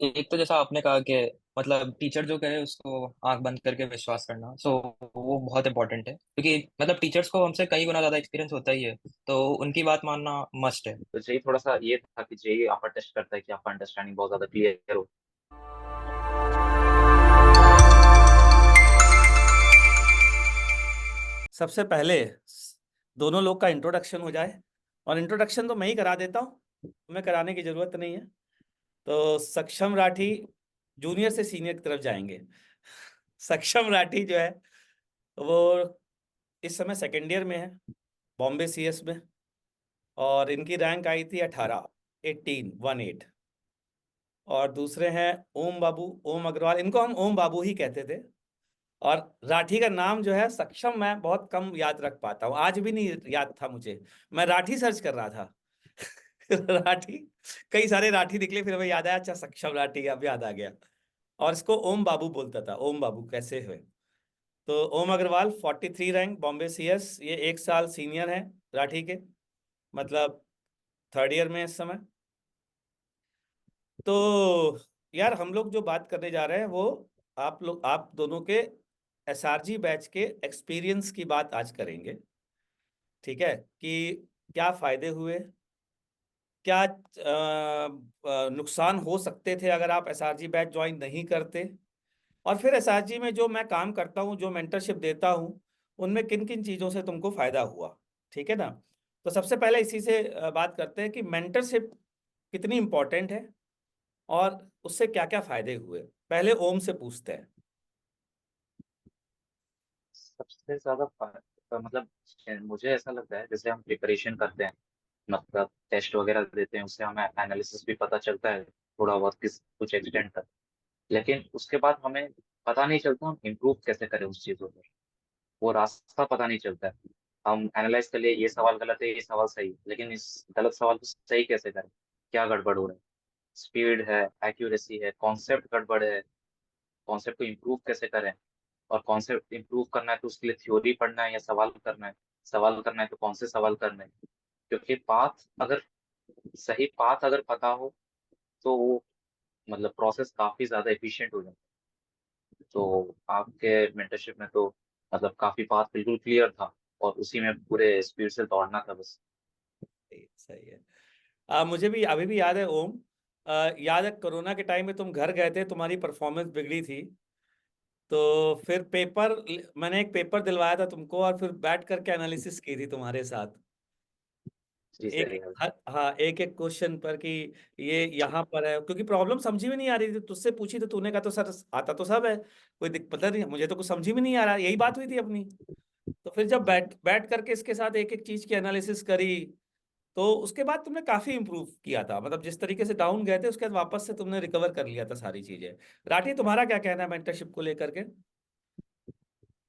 एक तो जैसा आपने कहा कि मतलब टीचर जो कहे उसको आंख बंद करके विश्वास करना, सो वो बहुत इंपॉर्टेंट है, क्योंकि मतलब टीचर्स को हमसे कई गुना ज्यादा एक्सपीरियंस होता ही है, तो उनकी बात मानना मस्ट है। तो जेई थोड़ा सा ये था कि जेई आपका टेस्ट करता है कि आपका अंडरस्टैंडिंग बहुत ज्यादा क्लियर हो। सबसे पहले दोनों लोग का इंट्रोडक्शन हो जाए। और इंट्रोडक्शन तो मैं ही करा देता हूँ, तुम्हें कराने की जरूरत नहीं है। तो सक्षम राठी जूनियर से सीनियर की तरफ जाएंगे। सक्षम राठी जो है वो इस समय सेकेंड ईयर में है, बॉम्बे सीएस में। और इनकी रैंक आई थी 18, 18। और दूसरे हैं ओम बाबू, ओम अग्रवाल, इनको हम ओम बाबू ही कहते थे। और राठी का नाम जो है सक्षम मैं बहुत कम याद रख पाता हूँ, आज भी नहीं याद था मुझे। मैं राठी सर्च कर रहा था। राठी, कई सारे राठी निकले, फिर हमें याद आया, अच्छा सक्षम राठी, अब याद आ गया। और इसको ओम बाबू बोलता था, ओम बाबू कैसे हुए। तो ओम अग्रवाल 43 रैंक बॉम्बे सीएस, ये 1 साल सीनियर है राठी के, मतलब थर्ड ईयर में इस समय। तो यार हम लोग जो बात करने जा रहे हैं वो आप दोनों के एसआरजी बैच के एक्सपीरियंस की बात आज करेंगे। ठीक है, कि क्या फायदे हुए, क्या नुकसान हो सकते थे अगर आप एसआरजी बैच ज्वाइन नहीं करते, और फिर एसआरजी में जो मैं काम करता हूँ, जो मेंटरशिप देता हूँ, उनमें किन किन चीज़ों से तुमको फायदा हुआ। ठीक है ना। तो सबसे पहले इसी से बात करते हैं कि मेंटरशिप कितनी इंपॉर्टेंट है और उससे क्या क्या फायदे हुए। पहले ओम से पूछते हैं। सबसे ज्यादा मतलब मुझे ऐसा लगता है जैसे हम प्रिपरेशन करते हैं, मतलब टेस्ट वगैरह देते हैं, उससे हमें एनालिसिस भी पता चलता है थोड़ा बहुत किस कुछ एक्सटेंट तक। लेकिन उसके बाद हमें पता नहीं चलता हम इम्प्रूव कैसे करें उस चीजों पर। वो रास्ता पता नहीं चलता है। हम एनालाइज कर लिए ये सवाल गलत है ये सवाल सही है, लेकिन इस गलत सवाल को सही कैसे करें, क्या गड़बड़ हो रहा है, स्पीड है, एक्यूरेसी है, कॉन्सेप्ट गड़बड़ है, कॉन्सेप्ट को इम्प्रूव कैसे करें। और कॉन्सेप्ट इम्प्रूव करना है तो उसके लिए थ्योरी पढ़ना है या सवाल करना है, सवाल करना है तो कौन से सवाल करना है। क्योंकि पाथ अगर सही पाथ अगर पता हो तो वो मतलब प्रोसेस काफी ज्यादा एफिशिएंट हो जाता है। तो आपके मेंटरशिप में तो मतलब काफी पाथ बिल्कुल क्लियर था और उसी में पूरे स्पीड से दौड़ना था बस। सही है। मुझे भी अभी भी याद है ओम, याद है कोरोना के टाइम में तुम घर गए थे, तुम्हारी परफॉर्मेंस बिगड़ी थी। तो फिर पेपर, मैंने एक पेपर दिलवाया था तुमको और फिर बैठ करके एनालिसिस की थी तुम्हारे साथ। जी एक, सही है। हाँ, एक एक क्वेश्चन पर कि ये यहाँ पर है, क्योंकि प्रॉब्लम समझी में नहीं आ रही थी, तुझसे पूछी तो तूने कहा तो सर आता तो सब है, कोई दिक्कत नहीं, मुझे तो कुछ समझी में नहीं आ रहा, यही बात हुई थी अपनी। तो फिर जब जी बैठ बैठ करके इसके साथ एक एक चीज की एनालिसिस करी, तो उसके बाद तुमने काफी इंप्रूव किया था, मतलब जिस तरीके से डाउन गए थे उसके बाद वापस से तुमने रिकवर कर लिया था सारी चीजें। राठी, तुम्हारा क्या कहना है मेंटरशिप को लेकर के।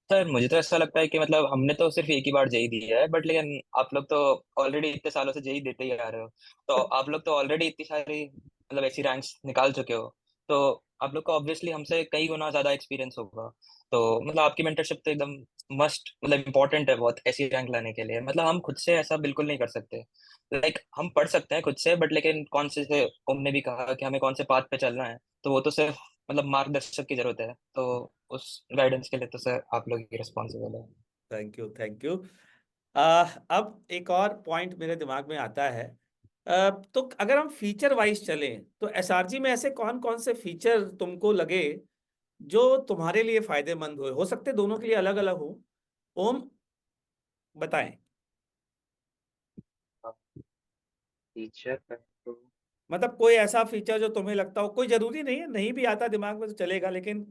सर मुझे तो ऐसा लगता है कि मतलब हमने तो सिर्फ एक ही बार जेई दिया है, बट लेकिन आप लोग तो ऑलरेडी इतने सालों से जेई देते ही आ रहे हो, तो आप लोग तो ऑलरेडी इतनी सारी मतलब ऐसी रैंक्स निकाल चुके हो, तो आप लोग को ऑब्वियसली हमसे कई गुना ज्यादा एक्सपीरियंस होगा। तो मतलब आपकी मेंटरशिप तो एकदम मस्ट मतलब इम्पोर्टेंट है बहुत ऐसी रैंक लाने के लिए। मतलब हम खुद से ऐसा बिल्कुल नहीं कर सकते। लाइक हम पढ़ सकते हैं खुद से, बट लेकिन कौन से तुमने भी कहा कि हमें कौन से पाथ पे चलना है, तो वो तो सिर्फ मतलब मार्गदर्शक की जरूरत है, तो उस गाइडेंस के लिए तो सर आप लोग ही रिस्पॉन्सिबल है। Thank you, thank you. अब एक और पॉइंट मेरे दिमाग में आता है। तो अगर हम फीचर वाइज चलें तो एसआरजी में ऐसे कौन कौन से फीचर तुमको लगे जो तुम्हारे लिए फायदेमंद हो सकते दोनों के लिए अलग अलग हो। ओम, बताएं। टीचर तो मतलब कोई ऐसा फीचर जो तुम्हें लगता हो, कोई जरूरी नहीं है, नहीं भी आता दिमाग में तो चलेगा, लेकिन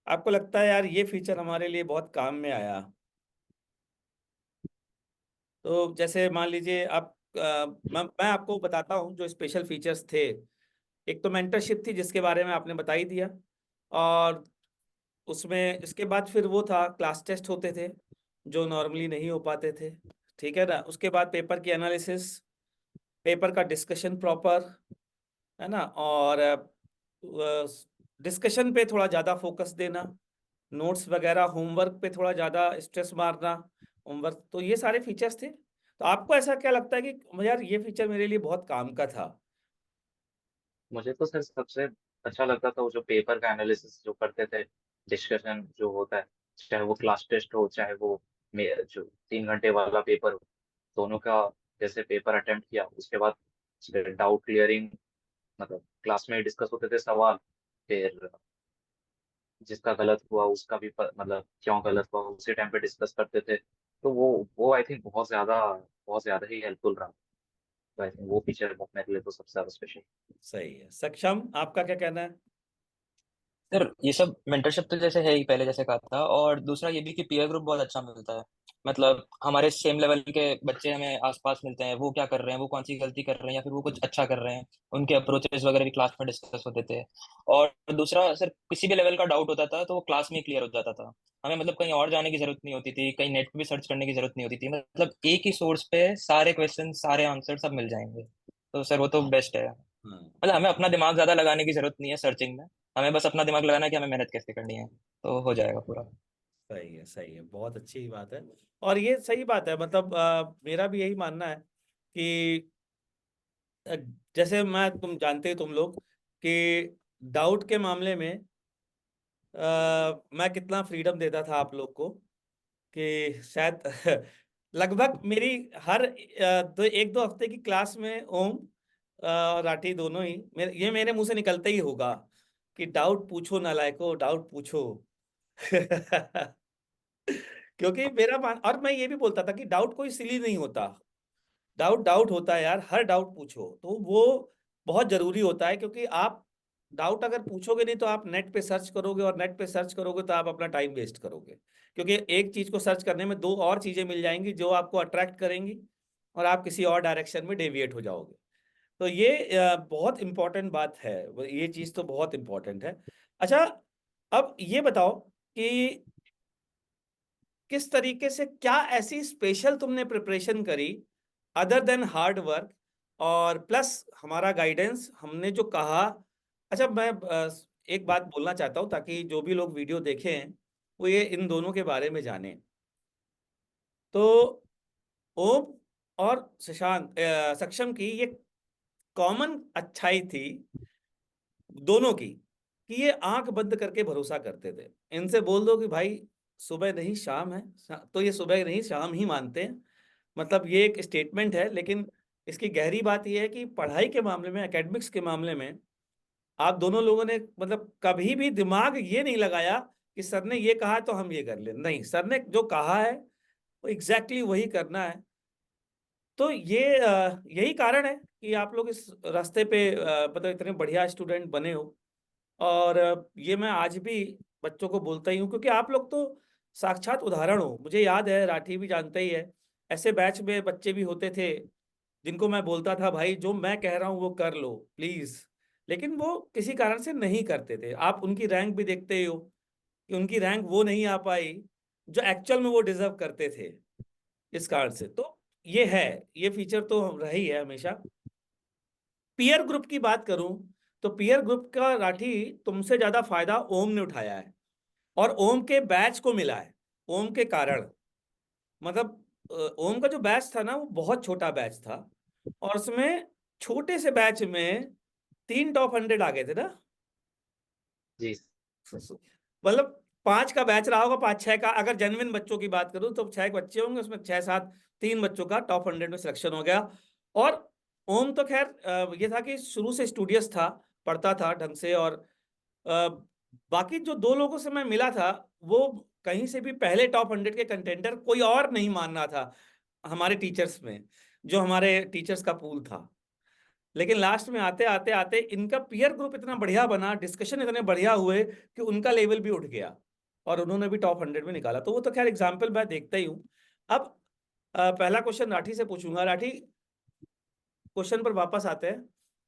आपको लगता है यार ये फीचर हमारे लिए बहुत काम में आया। तो जैसे मान लीजिए आप, मैं आपको बताता हूँ जो स्पेशल फीचर्स थे। एक तो मेंटरशिप थी जिसके बारे में आपने बता ही दिया। और उसमें इसके बाद फिर वो था, क्लास टेस्ट होते थे जो नॉर्मली नहीं हो पाते थे। ठीक है ना। उसके बाद पेपर की एनालिसिस, पेपर का डिस्कशन प्रॉपर, है ना। और डिस्कशन पे थोड़ा ज़्यादा फोकस देना, नोट्स वगैरह होमवर्क पे थोड़ा ज़्यादा स्ट्रेस मारना, होमवर्क, तो ये सारे फीचर्स थे। तो आपको ऐसा क्या लगता है कि यार ये फीचर मेरे लिए बहुत काम का था। मुझे तो सर सबसे अच्छा लगता था वो जो पेपर का एनालिसिस जो करते थे, डिस्कशन जो होता है, चाहे वो क्लास टेस्ट हो, चाहे वो जो 3 घंटे वाला पेपर हो, दोनों का जैसे पेपर अटेम्प्ट किया उसके बाद डाउट क्लियरिंग, मतलब क्लास में डिस्कस होते थे सवाल, फिर जिसका गलत हुआ उसका भी मतलब क्यों गलत हुआ उसी टाइम पे डिस्कस करते थे। तो वो आई थिंक बहुत ज्यादा ही हेल्पफुल रहा। तो आई थिंक वो फीचर मेरे लिए तो सबसे ज्यादा स्पेशल। सही है। सक्षम, आपका क्या कहना है? सर ये सब मेंटरशिप तो जैसे है ही, पहले जैसे कहा था, और दूसरा ये भी कि पीयर ग्रुप बहुत अच्छा मिलता है। मतलब हमारे सेम लेवल के बच्चे हमें आसपास मिलते हैं, वो क्या कर रहे हैं, वो कौन सी गलती कर रहे हैं या फिर वो कुछ अच्छा कर रहे हैं, उनके अप्रोचेस वगैरह भी क्लास में डिस्कस होते थे। और दूसरा सर, किसी भी लेवल का डाउट होता था तो वो क्लास में क्लियर हो जाता था। हमें मतलब कहीं और जाने की जरूरत नहीं होती थी, कहीं नेट पे भी सर्च करने की जरूरत नहीं होती थी, मतलब एक ही सोर्स पे सारे क्वेश्चन सारे आंसर सब मिल जाएंगे। तो सर वो तो हाँ बेस्ट है। हाँ। मतलब हमें अपना दिमाग ज्यादा लगाने की जरूरत नहीं है सर्चिंग में। हमें बस अपना दिमाग लगाना है कि हमें मेहनत कैसे करनी है, तो हो जाएगा पूरा। सही है, सही है, बहुत अच्छी बात है। और ये सही बात है, मतलब मेरा भी यही मानना है कि अ, जैसे मैं, तुम जानते हो तुम लोग कि डाउट के मामले में मैं कितना फ्रीडम देता था आप लोग को, कि शायद लगभग मेरी हर 1-2 हफ्ते की क्लास में ओम और राठी दोनों ही ये मेरे मुंह से निकलता ही होगा कि डाउट पूछो नालायको, डाउट पूछो। क्योंकि और मैं ये भी बोलता था कि डाउट कोई सिली नहीं होता। डाउट डाउट होता है यार, हर डाउट पूछो, तो वो बहुत जरूरी होता है। क्योंकि आप डाउट अगर पूछोगे नहीं तो आप नेट पे सर्च करोगे, और नेट पे सर्च करोगे तो आप अपना टाइम वेस्ट करोगे। क्योंकि एक चीज को सर्च करने में दो और चीजें मिल जाएंगी जो आपको अट्रैक्ट करेंगी, और आप किसी और डायरेक्शन में डेविएट हो जाओगे। तो ये बहुत इंपॉर्टेंट बात है, ये चीज तो बहुत इंपॉर्टेंट है। अच्छा, अब ये बताओ कि किस तरीके से, क्या ऐसी स्पेशल तुमने प्रिपरेशन करी अदर देन हार्ड वर्क और प्लस हमारा गाइडेंस, हमने जो कहा। अच्छा, मैं एक बात बोलना चाहता हूँ ताकि जो भी लोग वीडियो देखें वो ये इन दोनों के बारे में जाने। तो ओम और सक्षम की ये कॉमन अच्छाई थी दोनों की, कि ये आंख बंद करके भरोसा करते थे। इनसे बोल दो कि भाई सुबह नहीं शाम है, तो ये सुबह नहीं शाम ही मानते हैं। मतलब ये एक स्टेटमेंट है, लेकिन इसकी गहरी बात ये है कि पढ़ाई के मामले में, एकेडमिक्स के मामले में आप दोनों लोगों ने मतलब कभी भी दिमाग ये नहीं लगाया कि सर ने ये कहा तो हम ये कर ले। नहीं, सर ने जो कहा है वो एग्जैक्टली वही करना है। तो ये यही कारण है कि आप लोग इस रास्ते पे मतलब इतने बढ़िया स्टूडेंट बने हो। और ये मैं आज भी बच्चों को बोलता ही हूँ, क्योंकि आप लोग तो साक्षात उदाहरण हो। मुझे याद है, राठी भी जानता ही है, ऐसे बैच में बच्चे भी होते थे जिनको मैं बोलता था भाई जो मैं कह रहा हूँ वो कर लो प्लीज, लेकिन वो किसी कारण से नहीं करते थे। आप उनकी रैंक भी देखते ही हो कि उनकी रैंक वो नहीं आ पाई जो एक्चुअल में वो डिजर्व करते थे, इस कारण से। तो ये है, ये फीचर तो रही है हमेशा। पीयर ग्रुप की बात करूं तो पीयर ग्रुप का राठी तुमसे ज्यादा फायदा ओम ने उठाया है, और ओम के बैच को मिला है, ओम के कारण। मतलब ओम का जो बैच था ना वो बहुत छोटा बैच था, और उसमें छोटे से बैच में 3 टॉप 100 आ गए थे ना। जी। मतलब 5 का बैच रहा होगा, 5-6 का, अगर जेन्युइन बच्चों की बात करूं तो 6 बच्चे होंगे, उसमें 6-7, 3 बच्चों का टॉप 100 में सिलेक्शन हो गया। और ओम तो खैर ये था कि शुरू से स्टूडियस था, पढ़ता था ढंग से। और अ, बाकी जो 2 लोगों से मैं मिला था वो कहीं से भी पहले टॉप 100 के कंटेंडर कोई और नहीं मान रहा था हमारे टीचर्स में, जो हमारे टीचर्स का पूल था। लेकिन लास्ट में आते आते आते इनका पीयर ग्रुप इतना बढ़िया बना, डिस्कशन इतने बढ़िया हुए कि उनका लेवल भी उठ गया, और उन्होंने भी टॉप 100 में निकाला। तो वो तो खैर एग्जाम्पल मैं देखता ही हूँ। अब पहला क्वेश्चन राठी से पूछूंगा। राठी, क्वेश्चन पर वापस आते हैं।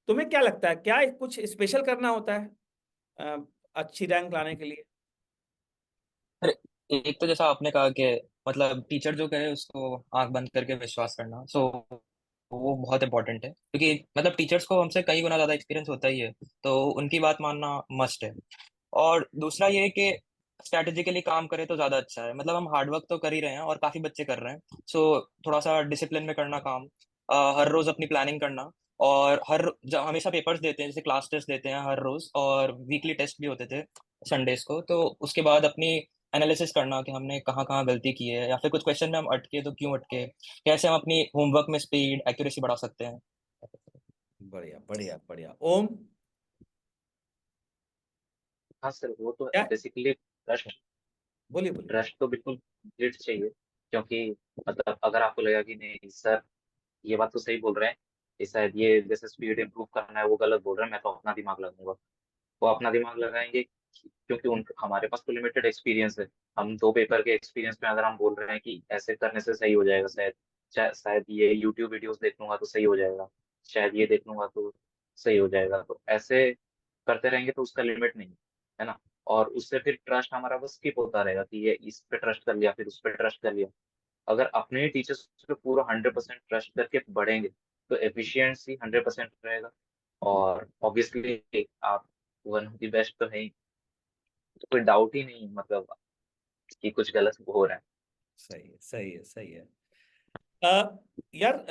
तुम्हें क्या लगता है, क्या कुछ स्पेशल करना होता है अ, अच्छी रैंक लाने के लिए? अरे, एक तो जैसा आपने कहा कि मतलब टीचर जो कहे उसको आंख बंद करके विश्वास करना, सो वो बहुत इंपॉर्टेंट है, क्योंकि मतलब टीचर्स को हमसे कई गुना ज्यादा एक्सपीरियंस होता ही है, तो उनकी बात मानना मस्ट है। और दूसरा ये है कि स्ट्रैटेजिकली काम करें तो ज्यादा अच्छा है। मतलब हम हार्ड वर्क तो कर ही रहे हैं और काफी बच्चे कर रहे हैं, सो थोड़ा सा डिसिप्लिन में करना काम, हर रोज अपनी प्लानिंग करना, और हमेशा पेपर्स देते हैं, जैसे क्लास टेस्ट देते हैं हर रोज, और वीकली टेस्ट भी होते थे संडेज को। तो उसके बाद अपनी एनालिसिस करना कि हमने कहाँ कहाँ गलती की है, या फिर कुछ क्वेश्चन में हम अटके तो क्यों अटके, कैसे हम अपनी होमवर्क में स्पीड एक्यूरेसी बढ़ा सकते हैं। बढ़िया बढ़िया बढ़िया। ओम, हाँ सर, वो तो क्या? Basically trust. बोलिए बोलिए। ट्रस्ट तो बिल्कुल कंप्लीट चाहिए, क्योंकि मतलब अगर आपको लगेगा कि नहीं सर ये बात तो सही बोल रहे हैं, ये शायद ये जैसे स्पीड इंप्रूव करना है वो गलत बोल रहे हैं, मैं तो अपना दिमाग लगाऊंगा। वो अपना दिमाग लगाएंगे क्योंकि उन हमारे पास तो लिमिटेड एक्सपीरियंस है। हम 2 पेपर के एक्सपीरियंस में अगर हम बोल रहे हैं कि ऐसे करने से सही हो जाएगा, शायद शायद ये यूट्यूब वीडियोस देख लूंगा तो सही हो जाएगा, शायद ये देख लूंगा तो सही हो जाएगा, तो ऐसे करते रहेंगे तो उसका लिमिट नहीं है ना। और उससे फिर ट्रस्ट हमारा बस स्किप होता रहेगा कि ये इस पे ट्रस्ट कर लिया फिर उस पे ट्रस्ट कर लिया। अगर अपने टीचर्स पे पूरा 100% ट्रस्ट करके बढ़ेंगे तो एफिशिएंसी 100% रहेगा। और ऑब्वियसली आप वन ऑफ द बेस्ट तो है ही, तो कोई डाउट ही नहीं मतलब कि कुछ गलत हो रहा है। सही है सही है सही है। अ, यार,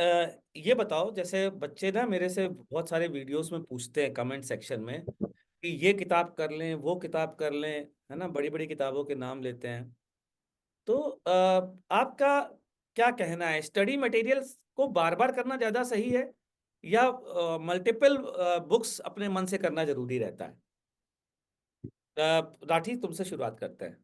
ये बताओ, जैसे बच्चे ना मेरे से बहुत सारे वीडियोस में पूछते हैं कमेंट सेक्शन में कि ये किताब कर लें वो किताब कर लें, है ना, बड़ी बड़ी किताबों के नाम लेते हैं। तो आपका क्या कहना है, स्टडी मटेरियल्स को बार बार करना ज़्यादा सही है या मल्टीपल बुक्स अपने मन से करना जरूरी रहता है? राठी, तुमसे शुरुआत करते हैं।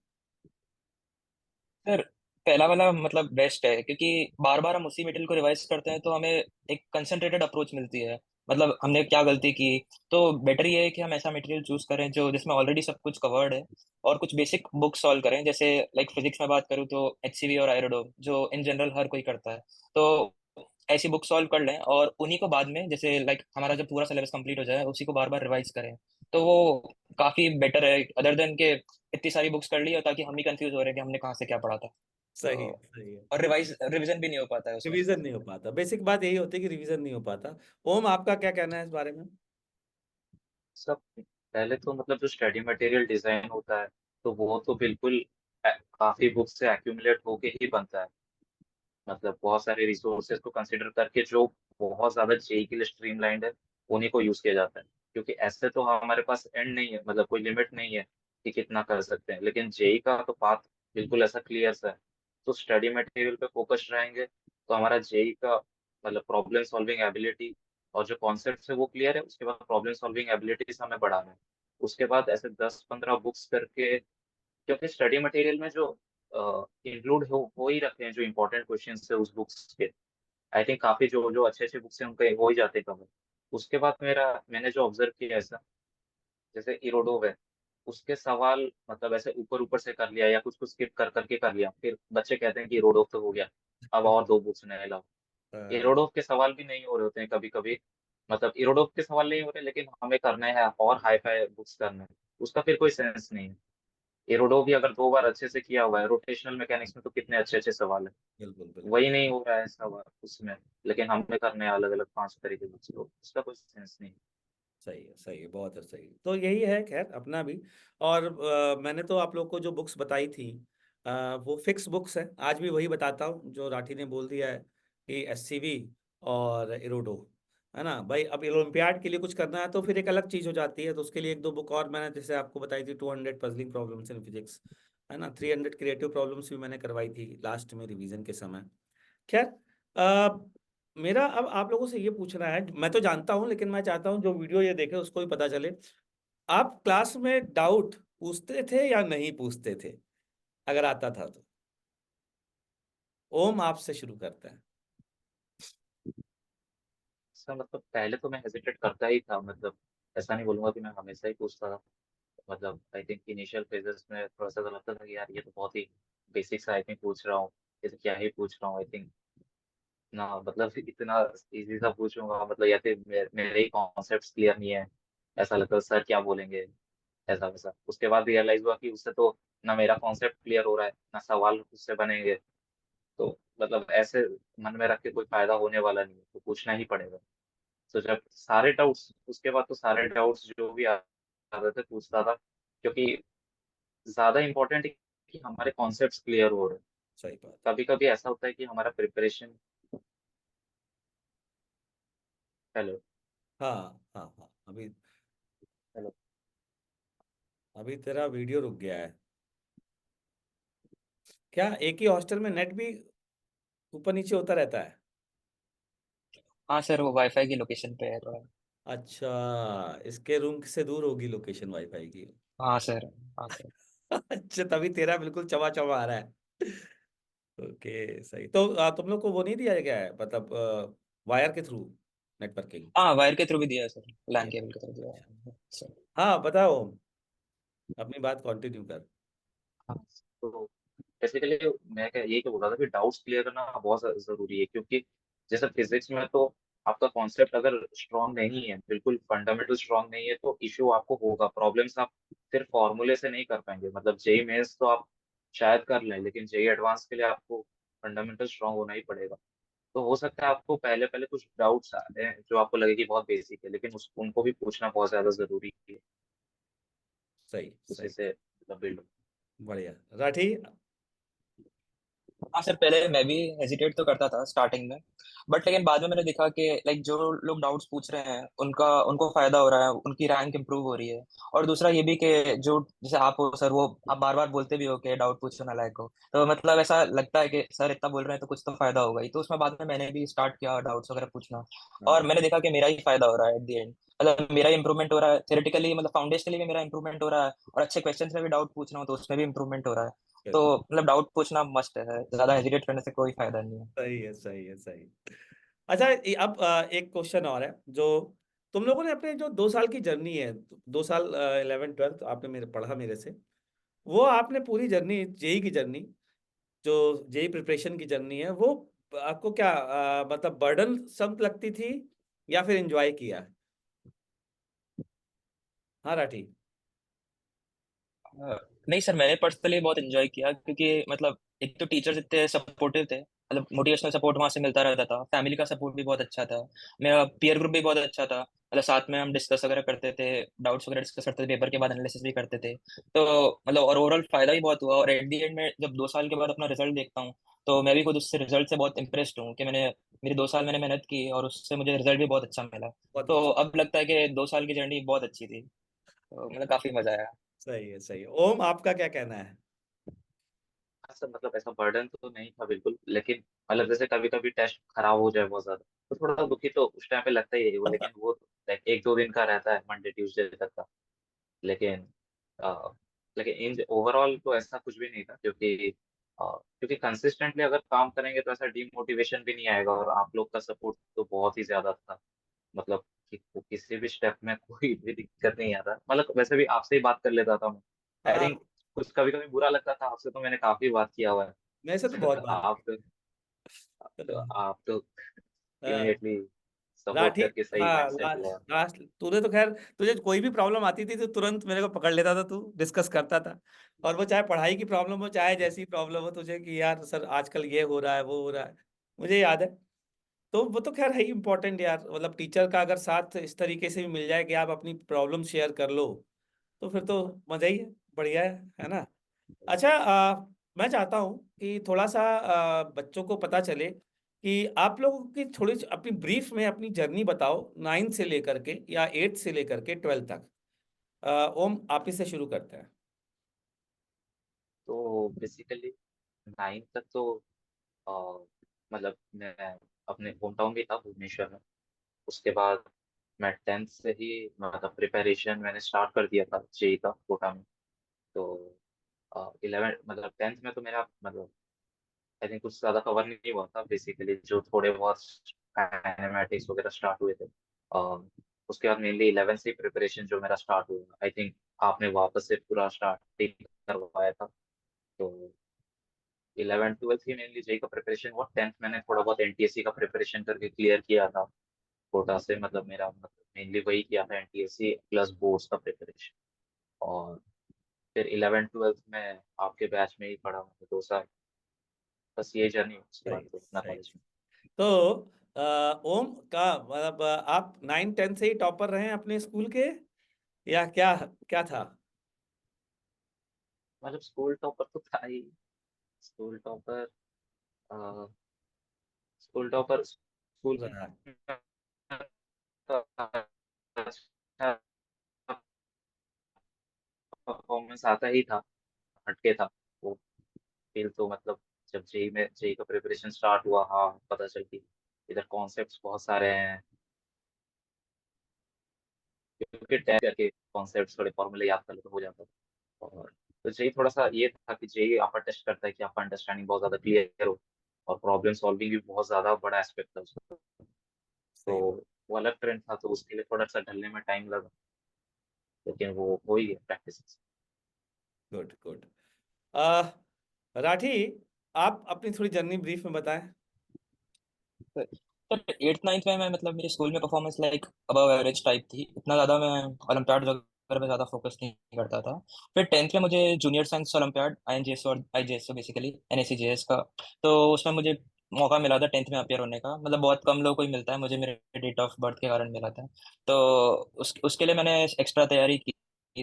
सर पहला वाला मतलब बेस्ट है, क्योंकि बार बार हम उसी मटेरियल को रिवाइज करते हैं तो हमें एक कंसंट्रेटेड अप्रोच मिलती है, मतलब हमने क्या गलती की। तो बेटर ये है कि हम ऐसा मटेरियल चूज करें जो जिसमें ऑलरेडी सब कुछ कवर्ड है, और कुछ बेसिक बुक सॉल्व करें। जैसे लाइक फिजिक्स में बात करूँ तो HCV और आयरोडो, जो इन जनरल हर कोई करता है। तो ऐसी बुक सॉल्व कर लें, और उन्हीं को बाद में जैसे लाइक हमारा जब पूरा सिलेबस कंप्लीट हो जाए उसी को बार बार रिवाइज करें। तो वो काफी बेटर है, अदर देन के इतनी सारी बुक्स कर ली और ताकि हम ही कंफ्यूज हो रहे हैं कि हमने कहाँ से क्या पढ़ा था। तो सही है सही है। और रिवीजन भी नहीं हो पाता है उसमें। रिवीजन नहीं हो पाता, बेसिक बात यही होती है कि रिवीजन नहीं हो पाता। ओम, आपका क्या कहना है इस बारे में? सब पहले तो मतलब जो स्टडी मटेरियल डिजाइन होता है तो वो तो बिल्कुल काफी बुक से एक्यूमुलेट होके ही बनता है। मतलब बहुत सारे रिसोर्सेज को कंसिडर करके जो बहुत ज्यादा जेई के लिए स्ट्रीमलाइंड है उन्हीं को यूज किया जाता है। क्योंकि ऐसे तो हमारे पास एंड नहीं है, मतलब कोई लिमिट नहीं है कि कितना कर सकते हैं, लेकिन जेई का तो पाथ बिल्कुल ऐसा क्लियर सा है। तो स्टडी मटेरियल पे फोकस रहेंगे तो हमारा जेई का मतलब प्रॉब्लम सॉल्विंग एबिलिटी और जो कॉन्सेप्ट है वो क्लियर है, उसके बाद प्रॉब्लम सॉल्विंग एबिलिटीज हमें बढ़ाना है। उसके बाद ऐसे 10-15 बुक्स करके, क्योंकि स्टडी मटेरियल में जो इंक्लूड हो ही रखे हैं जो इंपॉर्टेंट क्वेश्चन है उस बुक्स के, आई थिंक काफी जो जो अच्छे अच्छे बुक्स हैं उनके हो ही जाते कवर। उसके बाद मैंने जो ऑब्जर्व किया ऐसा, जैसे इरोडोव है, उसके सवाल मतलब ऐसे ऊपर ऊपर से कर लिया या कुछ कुछ स्किप कर करके कर लिया, फिर बच्चे कहते हैं कि इरोडोव तो हो गया, अब और 2 बुक्स नए लाओ। अ, इरोडोव के सवाल भी नहीं हो रहे होते हैं कभी कभी, मतलब इरोडोव के सवाल नहीं हो रहे लेकिन हमें करना है और हाई फाई बुक्स करना है, उसका फिर कोई सेंस नहीं है। एरोडो भी अगर 2 बार अच्छे से किया हुआ है, रोटेशनल मैकेनिक्स में तो कितने अच्छे अच्छे सवाल है, बिल्कुल बिल्कुल। वही नहीं हो रहा है सवाल उसमें, लेकिन हमें करने हैं अलग अलग 5 तरीके से, तो उसका कोई सेंस नहीं। सही है, बहुत है सही। तो यही है खैर अपना भी। और मैंने तो आप लोग को जो बुक्स बताई थी, वो फिक्स बुक्स है, आज भी वही बताता हूँ जो राठी ने बोल दिया है कि एससीवी और इरोडो, है ना भाई। अब ओलंपियाड के लिए कुछ करना है तो फिर एक अलग चीज़ हो जाती है, तो उसके लिए एक दो बुक और मैंने जैसे आपको बताई थी, 200 पजलिंग प्रॉब्लम्स इन फिजिक्स, है ना, 300 क्रिएटिव प्रॉब्लम्स भी मैंने करवाई थी लास्ट में रिवीजन के समय। खैर, अ, मेरा अब आप लोगों से ये पूछना है, मैं तो जानता हूँ लेकिन मैं चाहता हूँ जो वीडियो ये देखे उसको भी पता चले, आप क्लास में डाउट पूछते थे या नहीं पूछते थे, अगर आता था तो? ओम, आपसे शुरू करते हैं। इसका मतलब पहले तो मैं हेजिटेट करता ही था, मतलब ऐसा नहीं बोलूंगा कि मैं हमेशा ही पूछता था। मतलब आई थिंक इनिशियल फेजेस में थोड़ा सा तो लगता था कि यार ये तो बहुत ही बेसिक सा आई थिंक पूछ रहा हूँ, ये तो क्या ही पूछ रहा हूँ आई थिंक ना, मतलब इतना इजी सा पूछूंगा, मतलब या फिर मेरे ही कॉन्सेप्ट क्लियर नहीं है, ऐसा लगता है सर क्या बोलेंगे, ऐसा वैसा। उसके बाद रियलाइज हुआ कि उससे तो ना मेरा कॉन्सेप्ट क्लियर हो रहा है ना सवाल उससे बनेंगे, तो मतलब ऐसे मन में रख के कोई फायदा होने वाला नहीं है, तो पूछना ही पड़ेगा। तो जब सारे डाउट्स, उसके बाद तो सारे डाउट्स जो भी आते थे पूछता था, क्योंकि ज्यादा इम्पोर्टेंट कि हमारे कॉन्सेप्ट्स क्लियर हो रहे हैं। सही बात है। कभी कभी ऐसा होता है कि हमारा प्रिपरेशन, हेलो, हाँ हाँ हाँ, अभी हेलो। अभी तेरा वीडियो रुक गया है क्या? एक ही हॉस्टल में नेट भी ऊपर नीचे होता रहता है? हाँ सर, वो वाईफाई की लोकेशन पे है थोड़ा। अच्छा, इसके रूम से दूर होगी लोकेशन वाईफाई की। हाँ सर। हाँ सर। अच्छा, तभी तेरा बिल्कुल चवा चवा आ रहा है। ओके सही। तो तुम लोग को वो नहीं दिया गया है, मतलब वायर के थ्रू नेटवर्किंग? हाँ, वायर के थ्रू भी दिया है सर, लैन केबल के थ्रू दिया है सर। हाँ बताओ, अपनी बात कंटिन्यू कर। हाँ, तो बेसिकली मैं क्या ये क्या बोल रहा था कि डाउट्स क्लियर करना बहुत जरूरी है, क्योंकि जैसे फिजिक्स में तो आपका कॉन्सेप्ट अगर स्ट्रांग नहीं है, बिल्कुल फंडामेंटल स्ट्रांग नहीं है, तो इश्यू आपको होगा, प्रॉब्लम्स आप सिर्फ फॉर्मूले से नहीं कर पाएंगे। मतलब जेई मेंस तो आप शायद कर लें, लेकिन जेई एडवांस के लिए आपको फंडामेंटल स्ट्रांग होना ही पड़ेगा। तो हो सकता है आपको पहले पहले कुछ डाउट्स आए जो आपको लगे कि बहुत बेसिक है, लेकिन उनको भी पूछना बहुत ज्यादा जरूरी है, सही उसी सही, से मतलब बिल्ड। बढ़िया। राठी? हाँ सर, पहले मैं भी हेजिटेट तो करता था स्टार्टिंग में, बट लेकिन बाद में मैंने देखा कि लाइक जो लोग डाउट्स पूछ रहे हैं उनका उनको फायदा हो रहा है, उनकी रैंक इंप्रूव हो रही है। और दूसरा ये भी कि जो जैसे आप हो सर, वो आप बार बार बोलते भी हो कि डाउट पूछो ना लायक हो, तो मतलब ऐसा लगता है कि सर इतना बोल रहे हैं तो कुछ तो फायदा होगा ही, तो उसमें बाद में मैंने भी स्टार्ट किया डाउट्स वगैरह पूछना। और हाँ मैंने देखा कि मेरा ही फायदा हो रहा है एट द एंड। मतलब मेरा इंप्रूवमेंट हो रहा है थेरेटिकली, मतलब फाउंडेशनली भी मेरा इंप्रूवमेंट हो रहा है, और अच्छे क्वेश्चन में भी डाउट पूछ रहा हूँ तो उसमें भी इंप्रूवमेंट हो रहा है। तो good. मतलब डाउट पूछना मस्ट है, ज्यादा हेजिटेट करने से कोई फायदा नहीं है। सही है सही है सही। अच्छा, अब एक क्वेश्चन और है जो तुम लोगों ने अपने जो 2 साल की जर्नी है, 2 साल 11th 12th आपने मेरे पढ़ा मेरे से, वो आपने पूरी जर्नी, जेई की जर्नी, जो जेई प्रिपरेशन की जर्नी है, वो आपको क्या मतलब बर्डन सम लगती थी या फिर एंजॉय किया? हाँ राठी? नहीं सर, मैंने पर्सनली बहुत एंजॉय किया, क्योंकि मतलब एक तो टीचर्स इतने सपोर्टिव थे, मतलब मोटिवेशनल सपोर्ट वहां से मिलता रहता था, फैमिली का सपोर्ट भी बहुत अच्छा था, मेरा पीयर ग्रुप भी बहुत अच्छा था, मतलब साथ में हम डिस्कस वगैरह करते थे, डाउट्स वगैरह डिस्कस करते थे, पेपर के बाद एनालिसिस भी करते थे। तो मतलब और ओवरऑल फायदा भी बहुत हुआ, और एट दी एंड में जब 2 साल के बाद अपना रिजल्ट देखता हूँ तो मैं भी खुद उससे रिजल्ट से बहुत इंप्रेस्ड हूँ कि मैंने मेरे 2 साल मैंने मेहनत की और उससे मुझे रिजल्ट भी बहुत अच्छा मिला। बहुत तो अच्छा। अब लगता है कि 2 साल की जर्नी बहुत अच्छी थी, तो मतलब काफी मजा आया। सही है सही है। ओम, आपका क्या कहना है? ऐसा मतलब ऐसा बर्डन तो नहीं था बिल्कुल, लेकिन मतलब जैसे कभी कभी टेस्ट खराब हो जाए बहुत ज्यादा, तो थोड़ा दुखी तो उस टाइम पे लगता ही है वो, लेकिन वो like, 1-2 दिन का रहता है, मंडे ट्यूसडे तक का। लेकिन अ, लेकिन इन ओवरऑल तो ऐसा कुछ भी नहीं था, क्योंकि कंसिस्टेंटली अगर काम करेंगे तो ऐसा डीमोटिवेशन भी नहीं आएगा, और आप लोग का सपोर्ट तो बहुत ही ज्यादा था। मतलब किसी भी स्टेप में कोई भी दिक्कत नहीं आता, मतलब वैसे भी आपसे ही बात कर लेता था मैं। आई हाँ, थिंक कुछ कभी कभी बुरा लगता था आपसे, तो मैंने काफी बात किया हुआ है। मेरे से तो बहुत बात आप तो की। इमीडिएटली सपोर्ट राठी, करके सही हाँ माइंडसेट लास्ट दिलाया। लास्ट तूने तो खैर, तुझे कोई भी प्रॉब्लम आती थी तो तुरंत मेरे को पकड़ लेता था, तू डिस्कस करता था। और वो चाहे पढ़ाई की प्रॉब्लम हो, चाहे जैसी प्रॉब्लम हो तुझे, कि यार सर आजकल ये हो रहा है वो हो रहा है, मुझे याद है। तो वो तो खैर है ही इम्पोर्टेंट यार, मतलब टीचर का अगर साथ इस तरीके से भी मिल जाए कि आप अपनी प्रॉब्लम शेयर कर लो, तो फिर तो मजा ही है, बढ़िया है ना? अच्छा, मैं चाहता हूँ कि थोड़ा सा बच्चों को पता चले कि आप लोगों की थोड़ी सी अपनी ब्रीफ में अपनी जर्नी बताओ, 9 से लेकर के या 8 से लेकर के 12 तक। ओम, आप ही से शुरू करते हैं। तो बेसिकली 9 तक तो अ, मतलब मैं अपने होम टाउन भी था भुवनेश्वर में। उसके बाद मैं 10th से ही मतलब प्रिपरेशन मैंने स्टार्ट कर दिया था जेई का कोटा में। तो 11 मतलब 10th में तो मेरा मतलब आई थिंक कुछ ज्यादा कवर नहीं हुआ था, बेसिकली जो थोड़े बहुत काइनेमैटिक्स वगैरह स्टार्ट हुए थे। उसके बाद मेनली 11 से प्रिपरेशन जो मेरा स्टार्ट हुआ, आई थिंक आपने वापस से पूरा स्टार्ट करवाया था। तो 11 12 ही मेनली जेई का प्रिपरेशन हुआ, 10th मैंने थोड़ा बहुत एनटीएससी का प्रिपरेशन करके क्लियर किया था कोटा से। मतलब मेरा मतलब मेनली वही किया था, एनटीएससी प्लस बोर्ड्स का प्रिपरेशन। और फिर 11 12 में आपके बैच में ही पढ़ा हूँ 2 साल। बस ये जर्नी, उसके बाद सही तो अपना सही। कॉलेज में। तो ओम का मतलब आप 9 10 से ही टॉपर रहे हैं अपने स्कूल के, या क्या क्या था? मतलब स्कूल टॉपर तो था ही। School topper school topper school रहा। अच्छा परफॉर्मेंस आता ही था, हटके था वो फील तो मतलब जब जेई का प्रिपरेशन स्टार्ट हुआ, हाँ पता चल कि इधर कॉन्सेप्ट्स बहुत सारे हैं, क्योंकि टेस्ट करके कॉन्सेप्ट्स थोड़े फॉर्मूले याद कर लो तो हो जाता था। और तो जेई थोड़ा सा ये था कि जेई आपका टेस्ट करता है कि आपका अंडरस्टैंडिंग बहुत ज्यादा क्लियर हो, और प्रॉब्लम सॉल्विंग भी बहुत ज्यादा बड़ा एस्पेक्ट था उसका। तो सही बात। वो अलग ट्रेंड था, तो उसके लिए थोड़ा सा ढलने में टाइम लगा, लेकिन वो हो ही गया प्रैक्टिस। Good good. राठी, आप अपनी थोड़ी जर्नी ब्रीफ में बताएं। सर एट्थ नाइन्थ में मैं मतलब मेरे स्कूल में performance like above average type थी, इतना ज़्यादा मैं ओलंपियाड वगैरह पे ज़्यादा फोकस नहीं करता था। फिर टेंथ में मुझे जूनियर साइंस ओलंपियाड आईएनजेएस और आईजेएस बेसिकली एनएसीजेएस का, तो उसमें मुझे मौका मिला था टेंथ में अपियर होने का। मतलब बहुत कम लोगों को ही मिलता है, मुझे मेरे डेट ऑफ बर्थ के कारण मिला था। तो उसके लिए मैंने एक्स्ट्रा तैयारी की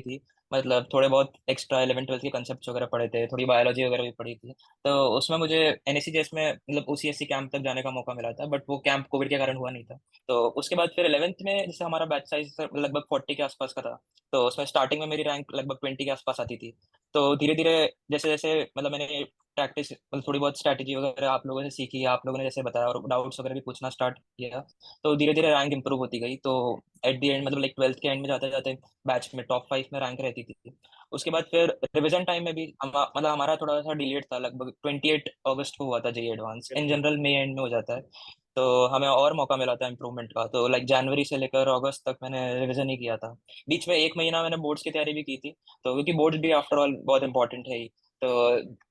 थी। मतलब थोड़े बहुत एक्स्ट्रा 11 12 के कंसेप्ट वगैरह पढ़े थे, थोड़ी बायोलॉजी वगैरह भी पढ़ी थी। तो उसमें मुझे एनएसीजेएस में मतलब ओसीएससी कैंप तक जाने का मौका मिला था, बट वो कैंप कोविड के कारण हुआ नहीं था। तो उसके बाद फिर 11th में जैसे हमारा बैच साइज लगभग 40 के आसपास का था, तो उसमें स्टार्टिंग में मेरी रैंक लगभग 20 के आसपास आती थी। तो धीरे धीरे जैसे जैसे मतलब मैंने प्रैक्टिस मतलब थोड़ी बहुत स्ट्रैटेजी वगैरह आप लोगों से सीखी, आप लोगों ने जैसे बताया और डाउट्स वगैरह भी पूछना स्टार्ट किया, तो धीरे धीरे रैंक इंप्रूव होती गई। तो एट द एंड मतलब लाइक 12th के एंड में जाते जाते बैच में टॉप 5 में रैंक रहती थी। उसके बाद फिर रिवीजन टाइम में भी मतलब हमारा थोड़ा सा डिलेड था, लगभग 28 अगस्त को हुआ था जेई एडवांस, इन जनरल मई एंड में हो जाता है। तो हमें और मौका मिला था इम्प्रूवमेंट का, तो लाइक जनवरी से लेकर अगस्त तक मैंने रिवीजन ही किया था। बीच में एक महीना मैंने बोर्ड्स की तैयारी भी की थी, तो क्योंकि बोर्ड्स भी आफ्टर ऑल बहुत इंपॉर्टेंट है ही। तो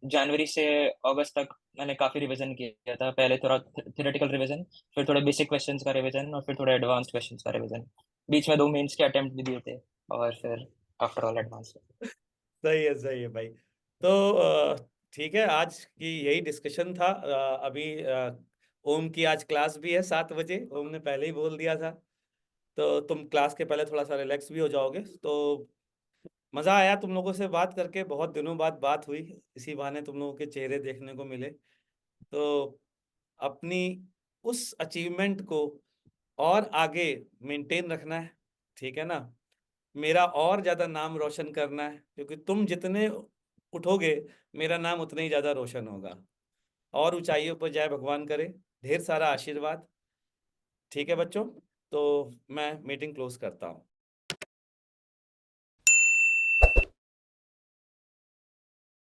जनवरी से अगस्त तक मैंने काफी रिवीजन किया था, पहले थोड़ा थियोरेटिकल रिवीजन, फिर थोड़े बेसिक क्वेश्चंस का रिवीजन, और फिर थोड़े एडवांस क्वेश्चंस का रिवीजन। बीच में 2 मेंस के अटेम्प्ट भी दिए थे, और फिर आफ्टर ऑल एडवांस। सही है भाई। तो ठीक है, आज की यही डिस्कशन था। अभी ओम की आज क्लास भी है 7 बजे, ओम ने पहले ही बोल दिया था। तो तुम क्लास के पहले थोड़ा सा रिलैक्स भी हो जाओगे। तो मज़ा आया तुम लोगों से बात करके, बहुत दिनों बाद बात हुई, इसी बहाने तुम लोगों के चेहरे देखने को मिले। तो अपनी उस अचीवमेंट को और आगे मेंटेन रखना है, ठीक है ना। मेरा और ज़्यादा नाम रोशन करना है, क्योंकि तुम जितने उठोगे मेरा नाम उतना ही ज़्यादा रोशन होगा। और ऊंचाइयों पर जाए भगवान करे। ढेर सारा आशीर्वाद। ठीक है बच्चों, तो मैं मीटिंग क्लोज करता हूँ।